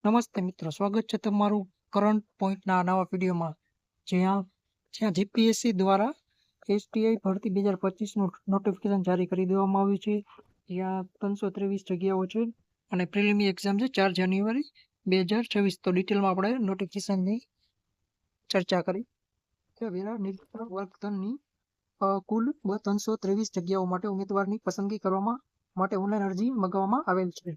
નમસ્તે મિત્રો, સ્વાગત છે તમારું કરંટ પોઈન્ટના નવા વિડીયોમાં. જ્યાં જ્યાં જીપીએસસી દ્વારા એસટીઆઈ ભરતી 2025નું નોટિફિકેશન જારી કરી દેવામાં આવ્યું છે. જ્યાં 323 જગ્યાઓ છે અને પ્રિલિમી એક્ઝામ છે 4 જાન્યુઆરી 2026. તો ડિટેલમાં આપણે નોટિફિકેશનની ચર્ચા કરી કે વેરા નિરીક્ષક વર્ગ 3ની કુલ 323 જગ્યાઓ માટે ઉમેદવારની પસંદગી કરવા માટે ઓનલાઈન અરજી મંગાવવામાં આવેલ છે.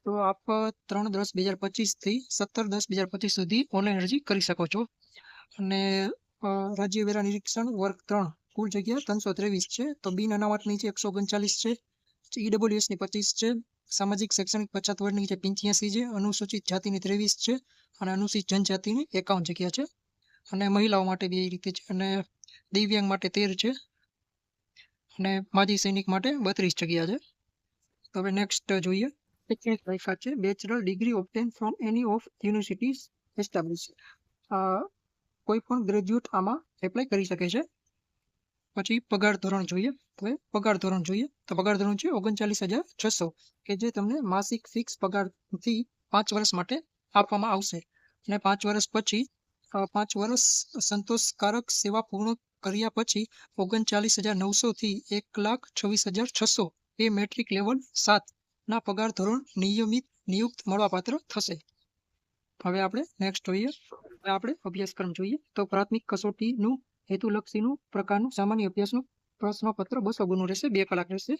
તો આપ 3/10/2025થી 17/10/2025 સુધી ઓનલાઈન અરજી કરી શકો છો. અને રાજ્ય વેરા નિરીક્ષણ વર્ગ 3 કુલ જગ્યા 323 છે. તો બિન અનામતની છે 139 છે, ઈડબ્લ્યુએસની 25 છે, સામાજિક શૈક્ષણિક પછાત વર્ગની છે 85 છે, અનુસૂચિત જાતિની 23 છે અને અનુસૂચિત જનજાતિની 51 જગ્યા છે. અને મહિલાઓ માટે બી એ રીતે છે. અને દિવ્યાંગ માટે 13 છે અને માજી સૈનિક માટે 32 જગ્યા છે. તો હવે નેક્સ્ટ જોઈએ. શૈક્ષણિક લાયકાત છે bachelor degree obtain from any of universities establish. કોઈ પણ ગ્રેજ્યુએટ આમાં એપ્લાય કરી શકે છે. પછી પગાર ધોરણ જોઈએ. તો પગાર ધોરણ જોઈએ તો પગાર ધોરણ છે 39,600 કે જે તમને માસિક ફિક્સ પગારથી 5 વર્ષ માટે આપવામાં આવશે. અને 5 વર્ષ પછી 5 વર્ષ સંતોષકારક સેવા પૂર્ણ કર્યા પછી 39,900 થી 1,26,600 એ મેટ્રિક લેવલ 7 ના પગાર ધોરણ નિયુક્ત મળવાપાત્ર થશે. હવે આપણે નેક્સ્ટ જોઈએ. હવે આપણે અભ્યાસક્રમ જોઈએ. તો પ્રાથમિક કસોટીનું હેતુલક્ષીનું પ્રકારનું સામાન્ય અભ્યાસનું પ્રશ્નપત્ર 200 ગુણનું રહેશે, 2 કલાક રહેશે.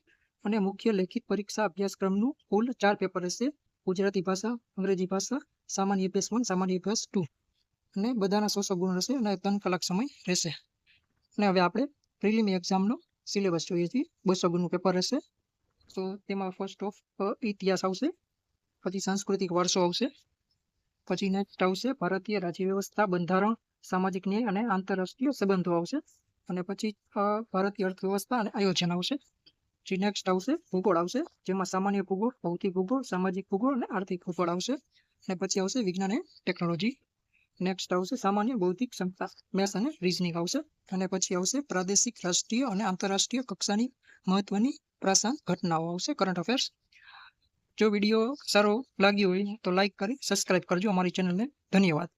અને મુખ્ય લેખિત પરીક્ષા અભ્યાસક્રમનું કુલ 4 પેપર રહેશે: ગુજરાતી ભાષા, અંગ્રેજી ભાષા, સામાન્ય અભ્યાસ 1, સામાન્ય અભ્યાસ 2. અને બધાના 100 ગુણ રહેશે અને 3 કલાક સમય રહેશે. અને હવે આપણે પ્રિલિમી એક્ઝામનો સિલેબસ જોઈએ છીએ. 200 ગુણનું પેપર રહેશે. તો તેમાં ફર્સ્ટ ઓફ ઇતિહાસ આવશે, પછી સાંસ્કૃતિક વારસો આવશે, પછી નેક્સ્ટ આવશે ભારતીય રાજ્ય વ્યવસ્થા, બંધારણ, સામાજિક ન્યાય અને આંતરરાષ્ટ્રીય સંબંધો આવશે. અને પછી ભારતીય અર્થવ્યવસ્થા અને આયોજન આવશે. પછી નેક્સ્ટ આવશે ભૂગોળ આવશે, જેમાં સામાન્ય ભૂગોળ, ભૌતિક ભૂગોળ, સામાજિક ભૂગોળ અને આર્થિક ભૂગોળ આવશે. અને પછી આવશે વિજ્ઞાન અને ટેકનોલોજી. નેક્સ્ટ આવશે સામાન્ય બૌદ્ધિક ક્ષમતા, મેથ્સ અને રીઝનિંગ આવશે. અને પછી આવશે પ્રાદેશિક, રાષ્ટ્રીય અને આંતરરાષ્ટ્રીય કક્ષાની મહત્વની પ્રાસંગિક ઘટનાઓ આવશે, કરંટ અફેર્સ. જો વિડીયો સારો લાગ્યો હોય તો લાઈક કરી સબસ્ક્રાઇબ કરજો અમારી ચેનલને. ધન્યવાદ.